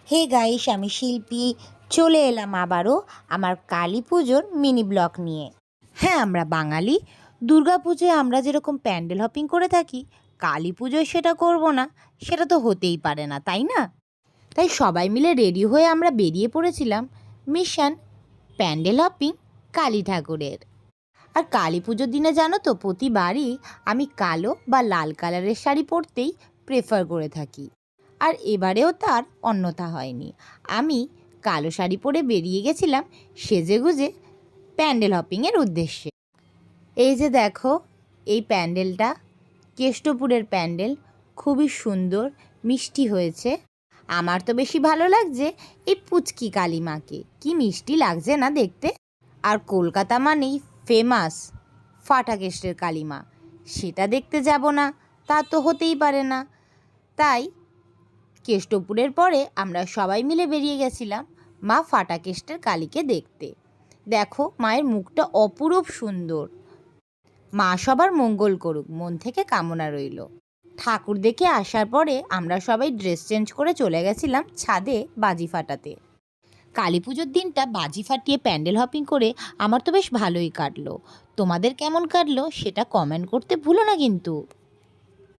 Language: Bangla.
হে গাইস, আমি শিল্পী চলে এলাম আবারও আমার কালী পুজোর মিনি ব্লগ নিয়ে। হ্যাঁ, আমরা বাঙালি, দুর্গা পুজোয় আমরা যেরকম প্যান্ডেল হপিং করে থাকি, কালী পুজোয় সেটা করব না, সেটা তো হতেই পারে না, তাই না? তাই সবাই মিলে রেডি হয়ে আমরা বেরিয়ে পড়েছিলাম মিশন প্যান্ডেল হপিং কালী ঠাকুরের। আর কালী পুজোর দিনে জানো তো, প্রতিবারই আমি কালো বা লাল কালারের শাড়ি পরতেই প্রেফার করে থাকি। আর এবারেও তার অন্যথা হয়নি। আমি কালো শাড়ি পরে বেরিয়ে গেছিলাম সেজেগুজে প্যান্ডেল হপিংয়ের উদ্দেশ্যে। এই যে দেখো, এই প্যান্ডেলটা কেষ্টপুরের প্যান্ডেল, খুবই সুন্দর, মিষ্টি হয়েছে। আমার তো বেশি ভালো লাগছে এই পুচকি কালী মাকে, কি মিষ্টি লাগছে না দেখতে। আর কলকাতা মানেই ফেমাস ফাটাকেস্টের কালীমা, সেটা দেখতে যাব না তা তো হতেই পারে না। তাই কেষ্টপুরের পরে আমরা সবাই মিলে বেরিয়ে গেছিলাম মা ফাটাকেস্টের কালীকে দেখতে। দেখো, মায়ের মুখটা অপরূপ সুন্দর। মা সবার মঙ্গল করুক, মন থেকে কামনা রইল। ঠাকুর দেখে আসার পরে আমরা সবাই ড্রেস চেঞ্জ করে চলে গেছিলাম ছাদে বাজি ফাটাতে। কালী পুজোর দিনটা বাজি ফাটিয়ে প্যান্ডেল হপিং করে আমার তো বেশ ভালোই কাটলো। তোমাদের কেমন কাটলো সেটা কমেন্ট করতে ভুলো না কিন্তু।